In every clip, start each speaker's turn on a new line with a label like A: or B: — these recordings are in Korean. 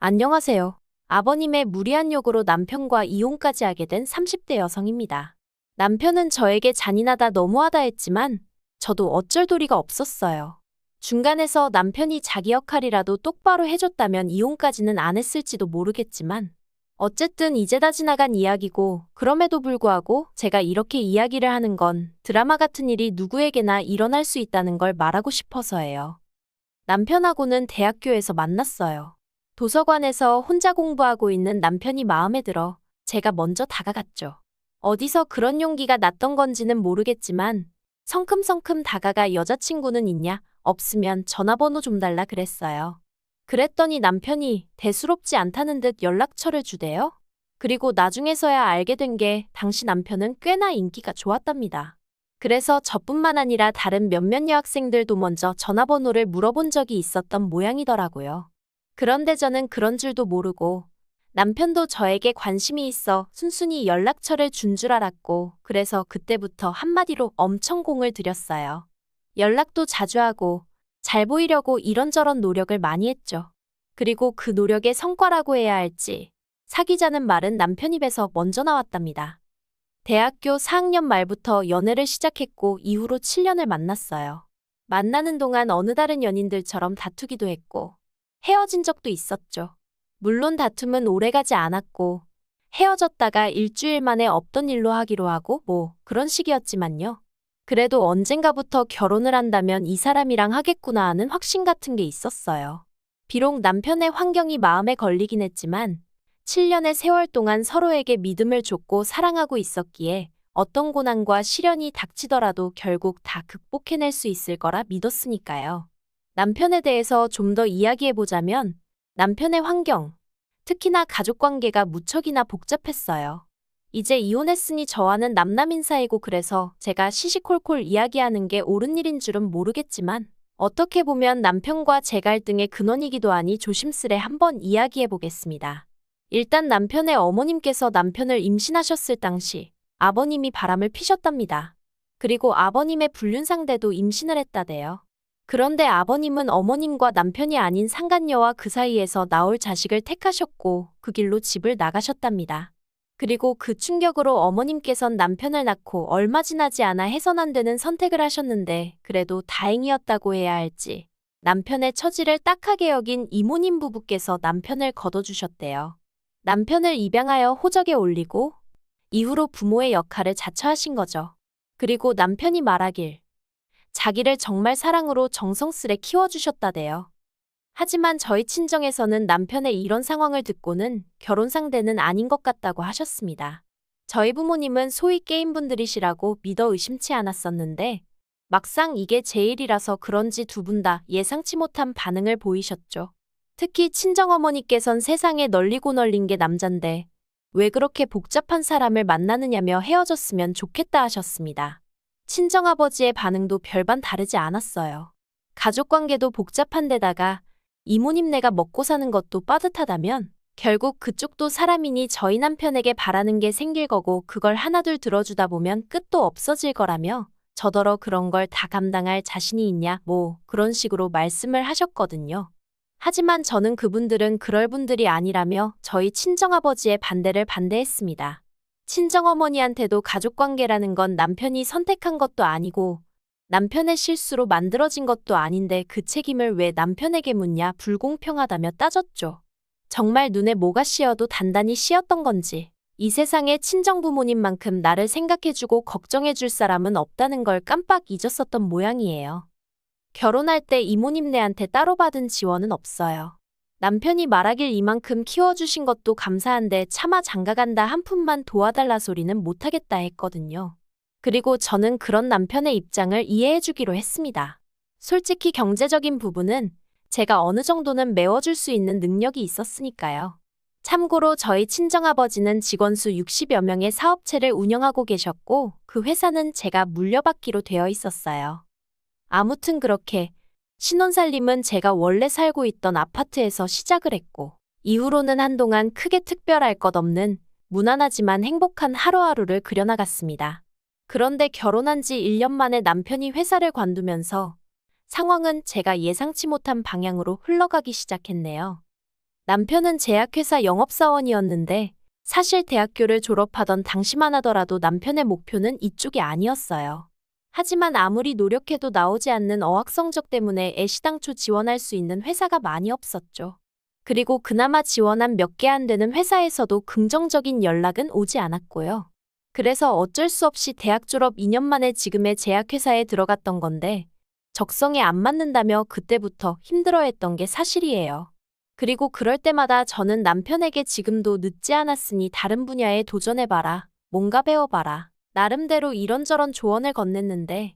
A: 안녕하세요. 아버님의 무리한 요구로 남편과 이혼까지 하게 된 30대 여성입니다. 남편은 저에게 잔인하다 너무하다 했지만 저도 어쩔 도리가 없었어요. 중간에서 남편이 자기 역할이라도 똑바로 해줬다면 이혼까지는 안 했을지도 모르겠지만 어쨌든 이제 다 지나간 이야기고 그럼에도 불구하고 제가 이렇게 이야기를 하는 건 드라마 같은 일이 누구에게나 일어날 수 있다는 걸 말하고 싶어서예요. 남편하고는 대학교에서 만났어요. 도서관에서 혼자 공부하고 있는 남편이 마음에 들어 제가 먼저 다가갔죠. 어디서 그런 용기가 났던 건지는 모르겠지만 성큼성큼 다가가 여자친구는 있냐? 없으면 전화번호 좀 달라 그랬어요. 그랬더니 남편이 대수롭지 않다는 듯 연락처를 주대요. 그리고 나중에서야 알게 된 게 당시 남편은 꽤나 인기가 좋았답니다. 그래서 저뿐만 아니라 다른 몇몇 여학생들도 먼저 전화번호를 물어본 적이 있었던 모양이더라고요. 그런데 저는 그런 줄도 모르고 남편도 저에게 관심이 있어 순순히 연락처를 준 줄 알았고 그래서 그때부터 한마디로 엄청 공을 들였어요. 연락도 자주 하고 잘 보이려고 이런저런 노력을 많이 했죠. 그리고 그 노력의 성과라고 해야 할지 사귀자는 말은 남편 입에서 먼저 나왔답니다. 대학교 4학년 말부터 연애를 시작했고 이후로 7년을 만났어요. 만나는 동안 어느 다른 연인들처럼 다투기도 했고 헤어진 적도 있었죠. 물론 다툼은 오래가지 않았고 헤어졌다가 일주일 만에 없던 일로 하기로 하고 뭐 그런 식이었지만요. 그래도 언젠가부터 결혼을 한다면 이 사람이랑 하겠구나 하는 확신 같은 게 있었어요. 비록 남편의 환경이 마음에 걸리긴 했지만 7년의 세월 동안 서로에게 믿음을 줬고 사랑하고 있었기에 어떤 고난과 시련이 닥치더라도 결국 다 극복해낼 수 있을 거라 믿었으니까요. 남편에 대해서 좀 더 이야기해보자면 남편의 환경, 특히나 가족관계가 무척이나 복잡했어요. 이제 이혼했으니 저와는 남남인 사이고 그래서 제가 시시콜콜 이야기하는 게 옳은 일인 줄은 모르겠지만 어떻게 보면 남편과 제 갈등의 근원이기도 하니 조심스레 한번 이야기해보겠습니다. 일단 남편의 어머님께서 남편을 임신하셨을 당시 아버님이 바람을 피셨답니다. 그리고 아버님의 불륜 상대도 임신을 했다대요. 그런데 아버님은 어머님과 남편이 아닌 상간녀와 그 사이에서 나올 자식을 택하셨고 그 길로 집을 나가셨답니다. 그리고 그 충격으로 어머님께선 남편을 낳고 얼마 지나지 않아 해선 안 되는 선택을 하셨는데 그래도 다행이었다고 해야 할지 남편의 처지를 딱하게 여긴 이모님 부부께서 남편을 거둬주셨대요. 남편을 입양하여 호적에 올리고 이후로 부모의 역할을 자처하신 거죠. 그리고 남편이 말하길 자기를 정말 사랑으로 정성스레 키워주셨다대요. 하지만 저희 친정에서는 남편의 이런 상황을 듣고는 결혼 상대는 아닌 것 같다고 하셨습니다. 저희 부모님은 소위 게임분들이시라고 믿어 의심치 않았었는데 막상 이게 제 일이라서 그런지 두 분 다 예상치 못한 반응을 보이셨죠. 특히 친정어머니께선 세상에 널리고 널린 게 남잔데 왜 그렇게 복잡한 사람을 만나느냐며 헤어졌으면 좋겠다 하셨습니다. 친정아버지의 반응도 별반 다르지 않았어요. 가족관계도 복잡한 데다가 이모님네가 먹고 사는 것도 빠듯하다면 결국 그쪽도 사람이니 저희 남편에게 바라는 게 생길 거고 그걸 하나둘 들어주다 보면 끝도 없어질 거라며 저더러 그런 걸 다 감당할 자신이 있냐 뭐 그런 식으로 말씀을 하셨거든요. 하지만 저는 그분들은 그럴 분들이 아니라며 저희 친정아버지의 반대를 반대했습니다. 친정어머니한테도 가족관계라는 건 남편이 선택한 것도 아니고 남편의 실수로 만들어진 것도 아닌데 그 책임을 왜 남편에게 묻냐 불공평하다며 따졌죠. 정말 눈에 뭐가 씌어도 단단히 씌었던 건지 이 세상에 친정부모님만큼 나를 생각해주고 걱정해줄 사람은 없다는 걸 깜빡 잊었었던 모양이에요. 결혼할 때 이모님네한테 따로 받은 지원은 없어요. 남편이 말하길 이만큼 키워주신 것도 감사한데 차마 장가간다 한 푼만 도와달라 소리는 못하겠다 했거든요. 그리고 저는 그런 남편의 입장을 이해해주기로 했습니다. 솔직히 경제적인 부분은 제가 어느 정도는 메워줄 수 있는 능력이 있었으니까요. 참고로 저희 친정아버지는 직원 수 60여 명의 사업체를 운영하고 계셨고 그 회사는 제가 물려받기로 되어 있었어요. 아무튼 그렇게 신혼살림은 제가 원래 살고 있던 아파트에서 시작을 했고 이후로는 한동안 크게 특별할 것 없는 무난하지만 행복한 하루하루를 그려나갔습니다. 그런데 결혼한 지 1년 만에 남편이 회사를 관두면서 상황은 제가 예상치 못한 방향으로 흘러가기 시작했네요. 남편은 제약회사 영업사원이었는데 사실 대학교를 졸업하던 당시만 하더라도 남편의 목표는 이쪽이 아니었어요. 하지만 아무리 노력해도 나오지 않는 어학 성적 때문에 애시당초 지원할 수 있는 회사가 많이 없었죠. 그리고 그나마 지원한 몇 개 안 되는 회사에서도 긍정적인 연락은 오지 않았고요. 그래서 어쩔 수 없이 대학 졸업 2년 만에 지금의 제약회사에 들어갔던 건데 적성에 안 맞는다며 그때부터 힘들어했던 게 사실이에요. 그리고 그럴 때마다 저는 남편에게 지금도 늦지 않았으니 다른 분야에 도전해봐라, 뭔가 배워봐라, 나름대로 이런저런 조언을 건넸는데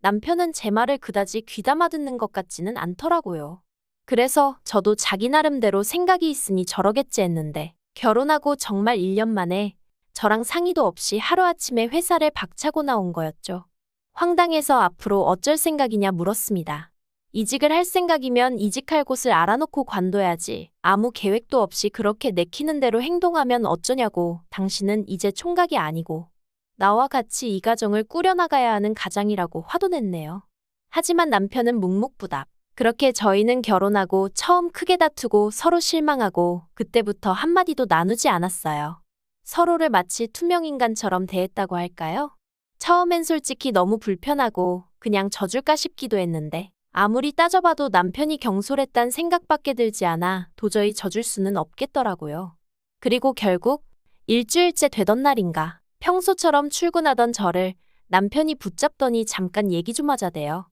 A: 남편은 제 말을 그다지 귀담아 듣는 것 같지는 않더라고요. 그래서 저도 자기 나름대로 생각이 있으니 저러겠지 했는데 결혼하고 정말 1년 만에 저랑 상의도 없이 하루아침에 회사를 박차고 나온 거였죠. 황당해서 앞으로 어쩔 생각이냐 물었습니다. 이직을 할 생각이면 이직할 곳을 알아놓고 관둬야지. 아무 계획도 없이 그렇게 내키는 대로 행동하면 어쩌냐고. 당신은 이제 총각이 아니고 나와 같이 이 가정을 꾸려나가야 하는 가장이라고 화도 냈네요. 하지만 남편은 묵묵부답. 그렇게 저희는 결혼하고 처음 크게 다투고 서로 실망하고 그때부터 한마디도 나누지 않았어요. 서로를 마치 투명인간처럼 대했다고 할까요? 처음엔 솔직히 너무 불편하고 그냥 져줄까 싶기도 했는데 아무리 따져봐도 남편이 경솔했단 생각밖에 들지 않아 도저히 져줄 수는 없겠더라고요. 그리고 결국 일주일째 되던 날인가 평소처럼 출근하던 저를 남편이 붙잡더니 잠깐 얘기 좀 하자대요.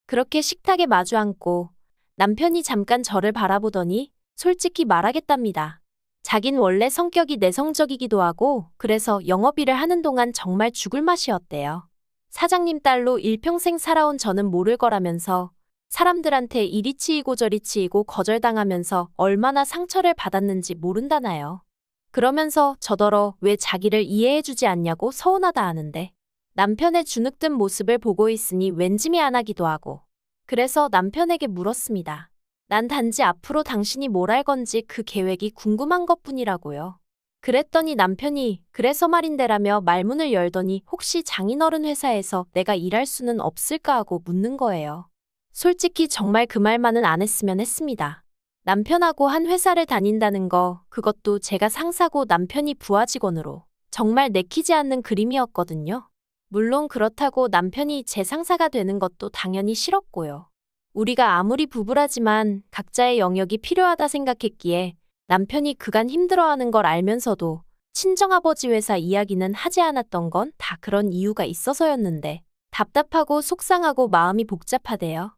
A: 그렇게 식탁에 마주 앉고 남편이 잠깐 저를 바라보더니 솔직히 말하겠답니다. 자긴 원래 성격이 내성적이기도 하고 그래서 영업일을 하는 동안 정말 죽을 맛이었대요. 사장님 딸로 일평생 살아온 저는 모를 거라면서 사람들한테 이리 치이고 저리 치이고 거절당하면서 얼마나 상처를 받았는지 모른다나요. 그러면서 저더러 왜 자기를 이해해주지 않냐고 서운하다 하는데 남편의 주눅든 모습을 보고 있으니 왠지 미안하기도 하고 그래서 남편에게 물었습니다. 난 단지 앞으로 당신이 뭘 할 건지 그 계획이 궁금한 것뿐이라고요. 그랬더니 남편이 그래서 말인데라며 말문을 열더니 혹시 장인어른 회사에서 내가 일할 수는 없을까 하고 묻는 거예요. 솔직히 정말 그 말만은 안 했으면 했습니다. 남편하고 한 회사를 다닌다는 거, 그것도 제가 상사고 남편이 부하 직원으로 정말 내키지 않는 그림이었거든요. 물론 그렇다고 남편이 제 상사가 되는 것도 당연히 싫었고요. 우리가 아무리 부부라지만 각자의 영역이 필요하다 생각했기에 남편이 그간 힘들어하는 걸 알면서도 친정아버지 회사 이야기는 하지 않았던 건 다 그런 이유가 있어서였는데 답답하고 속상하고 마음이 복잡하대요.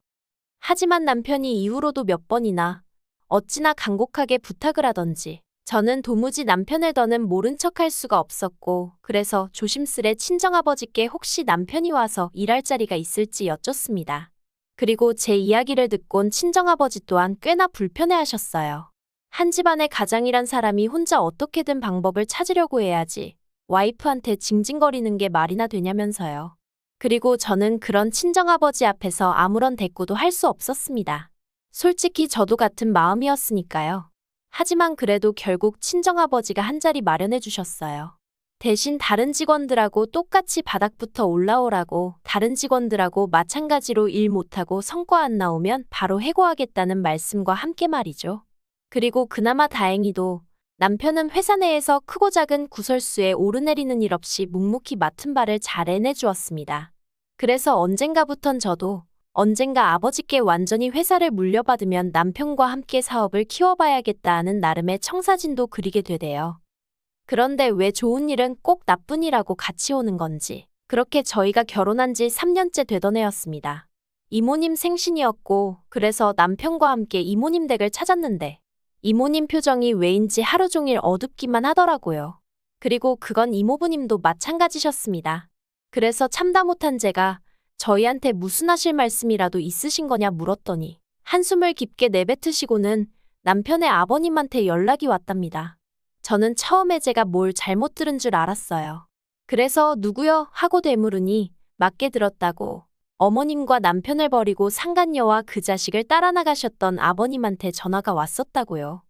A: 하지만 남편이 이후로도 몇 번이나 어찌나 간곡하게 부탁을 하던지 저는 도무지 남편을 더는 모른 척할 수가 없었고 그래서 조심스레 친정아버지께 혹시 남편이 와서 일할 자리가 있을지 여쭙습니다. 그리고 제 이야기를 듣곤 친정아버지 또한 꽤나 불편해하셨어요. 한 집안의 가장이란 사람이 혼자 어떻게든 방법을 찾으려고 해야지 와이프한테 징징거리는 게 말이나 되냐면서요. 그리고 저는 그런 친정아버지 앞에서 아무런 대꾸도 할 수 없었습니다. 솔직히 저도 같은 마음이었으니까요. 하지만 그래도 결국 친정아버지가 한 자리 마련해 주셨어요. 대신 다른 직원들하고 똑같이 바닥부터 올라오라고 다른 직원들하고 마찬가지로 일 못하고 성과 안 나오면 바로 해고하겠다는 말씀과 함께 말이죠. 그리고 그나마 다행히도 남편은 회사 내에서 크고 작은 구설수에 오르내리는 일 없이 묵묵히 맡은 바를 잘 해내주었습니다. 그래서 언젠가부턴 저도 언젠가 아버지께 완전히 회사를 물려받으면 남편과 함께 사업을 키워봐야겠다 하는 나름의 청사진도 그리게 되대요. 그런데 왜 좋은 일은 꼭 나쁜 일하고 같이 오는 건지 그렇게 저희가 결혼한 지 3년째 되던 해였습니다. 이모님 생신이었고 그래서 남편과 함께 이모님 댁을 찾았는데 이모님 표정이 왜인지 하루 종일 어둡기만 하더라고요. 그리고 그건 이모부님도 마찬가지셨습니다. 그래서 참다 못한 제가 저희한테 무슨 하실 말씀이라도 있으신 거냐 물었더니 한숨을 깊게 내뱉으시고는 남편의 아버님한테 연락이 왔답니다. 저는 처음에 제가 뭘 잘못 들은 줄 알았어요. 그래서 누구요? 하고 되물으니 맞게 들었다고 어머님과 남편을 버리고 상간녀와 그 자식을 따라 나가셨던 아버님한테 전화가 왔었다고요.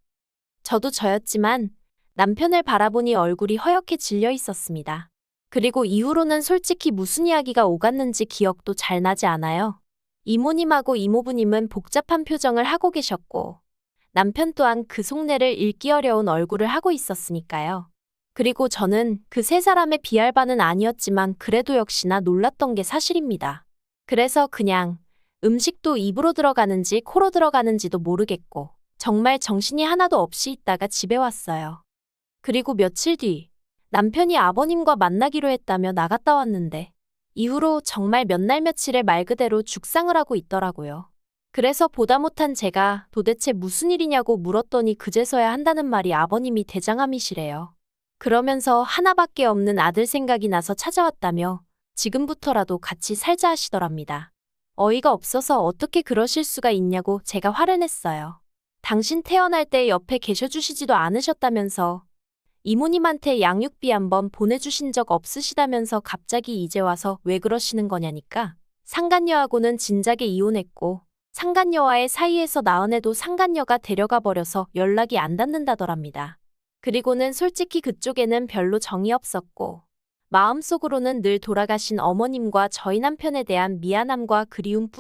A: 저도 저였지만 남편을 바라보니 얼굴이 허옇게 질려 있었습니다. 그리고 이후로는 솔직히 무슨 이야기가 오갔는지 기억도 잘 나지 않아요. 이모님하고 이모부님은 복잡한 표정을 하고 계셨고 남편 또한 그 속내를 읽기 어려운 얼굴을 하고 있었으니까요. 그리고 저는 그 세 사람의 비할 바는 아니었지만 그래도 역시나 놀랐던 게 사실입니다. 그래서 그냥 음식도 입으로 들어가는지 코로 들어가는지도 모르겠고 정말 정신이 하나도 없이 있다가 집에 왔어요. 그리고 며칠 뒤 남편이 아버님과 만나기로 했다며 나갔다 왔는데 이후로 정말 몇 날 며칠을 말 그대로 죽상을 하고 있더라고요. 그래서 보다 못한 제가 도대체 무슨 일이냐고 물었더니 그제서야 한다는 말이 아버님이 대장암이시래요. 그러면서 하나밖에 없는 아들 생각이 나서 찾아왔다며 지금부터라도 같이 살자 하시더랍니다. 어이가 없어서 어떻게 그러실 수가 있냐고 제가 화를 냈어요. 당신 태어날 때 옆에 계셔주시지도 않으셨다면서 이모님한테 양육비 한번 보내주신 적 없으시다면서 갑자기 이제 와서 왜 그러시는 거냐니까. 상간녀하고는 진작에 이혼했고 상간녀와의 사이에서 낳은 애도 상간녀가 데려가 버려서 연락이 안 닿는다더랍니다. 그리고는 솔직히 그쪽에는 별로 정이 없었고 마음속으로는 늘 돌아가신 어머님과 저희 남편에 대한 미안함과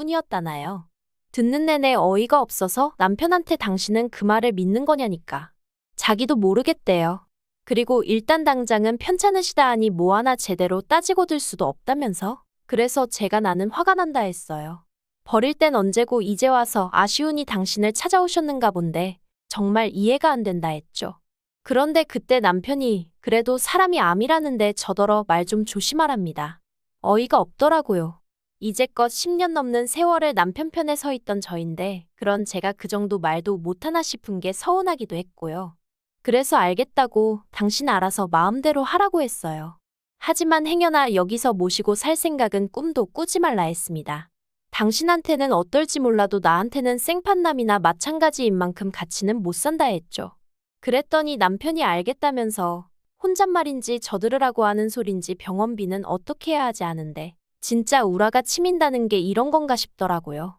A: 그리움뿐이었다나요. 듣는 내내 어이가 없어서 남편한테 당신은 그 말을 믿는 거냐니까. 자기도 모르겠대요. 그리고 일단 당장은 편찮으시다 하니 뭐 하나 제대로 따지고 들 수도 없다면서? 그래서 제가 나는 화가 난다 했어요. 버릴 땐 언제고 이제 와서 아쉬우니 당신을 찾아오셨는가 본데 정말 이해가 안 된다 했죠. 그런데 그때 남편이 그래도 사람이 암이라는데 저더러 말 좀 조심하랍니다. 어이가 없더라고요. 이제껏 10년 넘는 세월을 남편 편에 서 있던 저인데 그런 제가 그 정도 말도 못하나 싶은 게 서운하기도 했고요. 그래서 알겠다고 당신 알아서 마음대로 하라고 했어요. 하지만 행여나 여기서 모시고 살 생각은 꿈도 꾸지 말라 했습니다. 당신한테는 어떨지 몰라도 나한테는 생판남이나 마찬가지인 만큼 가치는 못 산다 했죠. 그랬더니 남편이 알겠다면서 혼잣말인지 저들으라고 하는 소린지 병원비는 어떻게 해야 하지 않은데 진짜 우라가 치민다는 게 이런 건가 싶더라고요.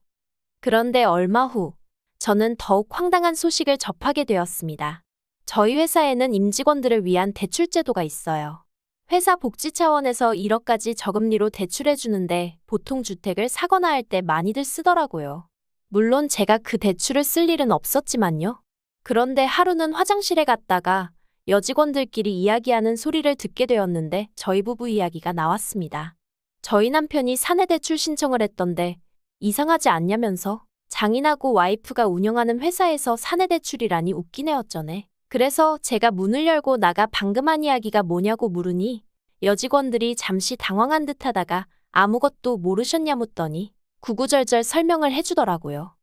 A: 그런데 얼마 후 저는 더욱 황당한 소식을 접하게 되었습니다. 저희 회사에는 임직원들을 위한 대출 제도가 있어요. 회사 복지 차원에서 1억까지 저금리로 대출해 주는데 보통 주택을 사거나 할 때 많이들 쓰더라고요. 물론 제가 그 대출을 쓸 일은 없었지만요. 그런데 하루는 화장실에 갔다가 여직원들끼리 이야기하는 소리를 듣게 되었는데 저희 부부 이야기가 나왔습니다. 저희 남편이 사내 대출 신청을 했던데 이상하지 않냐면서 장인하고 와이프가 운영하는 회사에서 사내 대출이라니 웃기네 어쩌네. 그래서 제가 문을 열고 나가 방금 한 이야기가 뭐냐고 물으니 여직원들이 잠시 당황한 듯 하다가 아무것도 모르셨냐 묻더니 구구절절 설명을 해주더라고요.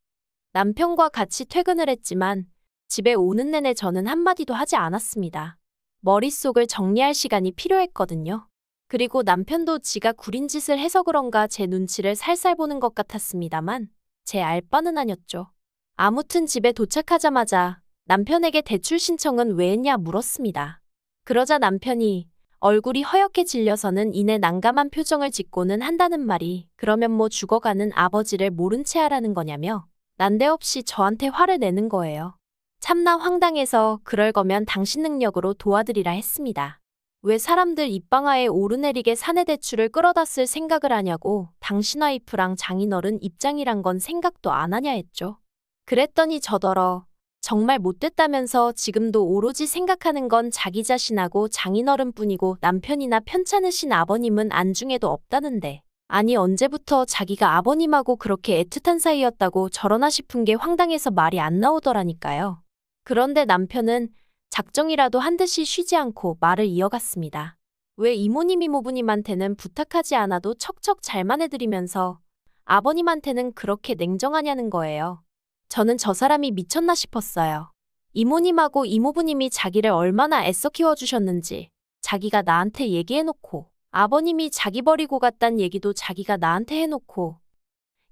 A: 남편과 같이 퇴근을 했지만 집에 오는 내내 저는 한마디도 하지 않았습니다. 머릿속을 정리할 시간이 필요했거든요. 그리고 남편도 지가 구린 짓을 해서 그런가 제 눈치를 살살 보는 것 같았습니다만 제 알 바는 아니었죠. 아무튼 집에 도착하자마자 남편에게 대출 신청은 왜 했냐 물었습니다. 그러자 남편이 얼굴이 허옇게 질려서는 이내 난감한 표정을 짓고는 한다는 말이 그러면 뭐 죽어가는 아버지를 모른 채 하라는 거냐며 난데없이 저한테 화를 내는 거예요. 참나 황당해서 그럴 거면 당신 능력으로 도와드리라 했습니다. 왜 사람들 입방아에 오르내리게 사내 대출을 끌어다 쓸 생각을 하냐고 당신 와이프랑 장인어른 입장이란 건 생각도 안 하냐 했죠. 그랬더니 저더러 정말 못됐다면서 지금도 오로지 생각하는 건 자기 자신하고 장인어른뿐이고 남편이나 편찮으신 아버님은 안중에도 없다는데 아니 언제부터 자기가 아버님하고 그렇게 애틋한 사이였다고 저러나 싶은 게 황당해서 말이 안 나오더라니까요. 그런데 남편은 작정이라도 한 듯이 쉬지 않고 말을 이어갔습니다. 왜 이모님 이모부님한테는 부탁하지 않아도 척척 잘만 해드리면서 아버님한테는 그렇게 냉정하냐는 거예요. 저는 저 사람이 미쳤나 싶었어요. 이모님하고 이모부님이 자기를 얼마나 애써 키워주셨는지 자기가 나한테 얘기해놓고 아버님이 자기 버리고 갔단 얘기도 자기가 나한테 해놓고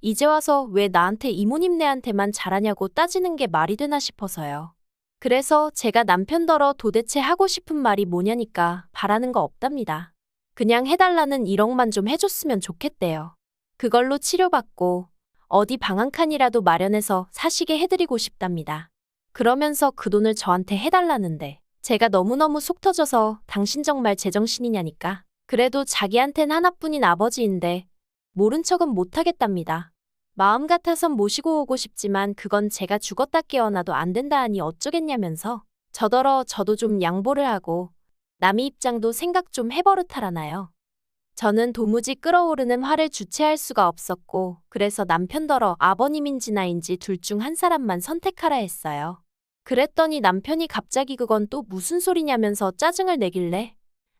A: 이제 와서 왜 나한테 이모님네한테만 잘하냐고 따지는 게 말이 되나 싶어서요. 그래서 제가 남편더러 도대체 하고 싶은 말이 뭐냐니까 바라는 거 없답니다. 그냥 해달라는 1억만 좀 해줬으면 좋겠대요. 그걸로 치료받고 어디 방 한 칸이라도 마련해서 사시게 해드리고 싶답니다. 그러면서 그 돈을 저한테 해달라는데 제가 너무너무 속 터져서 당신 정말 제정신이냐니까. 그래도 자기한텐 하나뿐인 아버지인데 모른 척은 못하겠답니다. 마음 같아선 모시고 오고 싶지만 그건 제가 죽었다 깨어나도 안 된다 하니 어쩌겠냐면서 저더러 저도 좀 양보를 하고 남의 입장도 생각 좀 해버릇하라나요. 저는 도무지 끓어오르는 화를 주체할 수가 없었고 그래서 남편더러 아버님인지 나인지 둘 중 한 사람만 선택하라 했어요. 그랬더니 남편이 갑자기 그건 또 무슨 소리냐면서 짜증을 내길래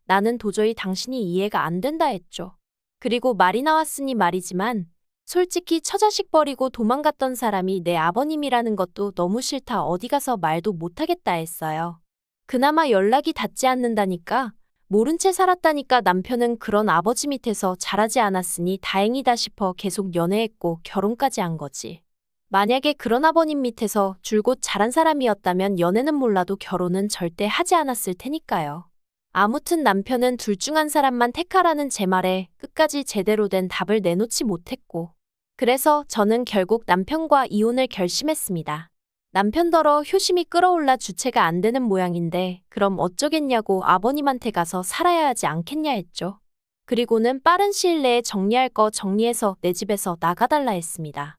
A: 나는 도저히 당신이 이해가 안 된다 했죠. 그리고 말이 나왔으니 말이지만 솔직히 처자식 버리고 도망갔던 사람이 내 아버님이라는 것도 너무 싫다 어디 가서 말도 못하겠다 했어요. 그나마 연락이 닿지 않는다니까 모른 채 살았다니까 남편은 그런 아버지 밑에서 자라지 않았으니 다행이다 싶어 계속 연애했고 결혼까지 한 거지. 만약에 그런 아버님 밑에서 줄곧 자란 사람이었다면 연애는 몰라도 결혼은 절대 하지 않았을 테니까요. 아무튼 남편은 둘 중 한 사람만 택하라는 제 말에 끝까지 제대로 된 답을 내놓지 못했고 그래서 저는 결국 남편과 이혼을 결심했습니다. 남편더러 효심이 끌어올라 주체가 안 되는 모양인데 그럼 어쩌겠냐고 아버님한테 가서 살아야 하지 않겠냐 했죠. 그리고는 빠른 시일 내에 정리할 거 정리해서 내 집에서 나가달라 했습니다.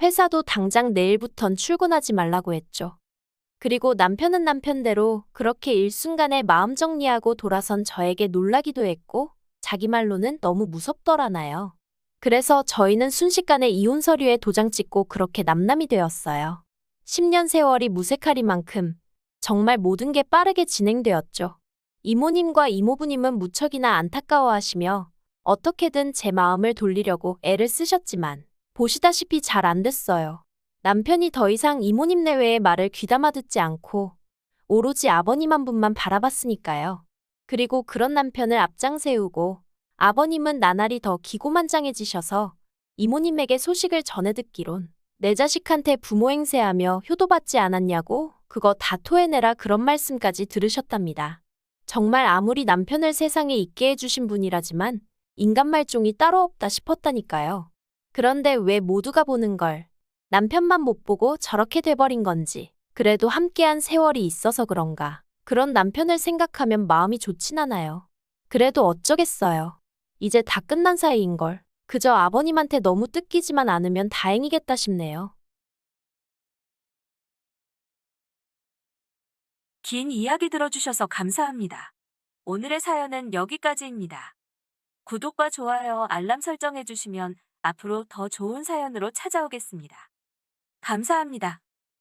A: 회사도 당장 내일부턴 출근하지 말라고 했죠. 그리고 남편은 남편대로 그렇게 일순간에 마음 정리하고 돌아선 저에게 놀라기도 했고 자기 말로는 너무 무섭더라나요. 그래서 저희는 순식간에 이혼 서류에 도장 찍고 그렇게 남남이 되었어요. 10년 세월이 무색하리만큼 정말 모든 게 빠르게 진행되었죠. 이모님과 이모부님은 무척이나 안타까워하시며 어떻게든 제 마음을 돌리려고 애를 쓰셨지만 보시다시피 잘 안 됐어요. 남편이 더 이상 이모님 내외의 말을 귀담아 듣지 않고 오로지 아버님 한 분만 바라봤으니까요. 그리고 그런 남편을 앞장 세우고 아버님은 나날이 더 기고만장해지셔서 이모님에게 소식을 전해 듣기론 내 자식한테 부모 행세하며 효도받지 않았냐고 그거 다 토해내라 그런 말씀까지 들으셨답니다. 정말 아무리 남편을 세상에 있게 해주신 분이라지만 인간 말종이 따로 없다 싶었다니까요. 그런데 왜 모두가 보는 걸 남편만 못 보고 저렇게 돼버린 건지 그래도 함께한 세월이 있어서 그런가 그런 남편을 생각하면 마음이 좋진 않아요. 그래도 어쩌겠어요. 이제 다 끝난 사이인걸. 그저 아버님한테 너무 뜯기지만 않으면 다행이겠다 싶네요.
B: 긴 이야기 들어주셔서 감사합니다. 오늘의 사연은 여기까지입니다. 구독과 좋아요, 알람 설정해주시면 앞으로 더 좋은 사연으로 찾아오겠습니다. 감사합니다.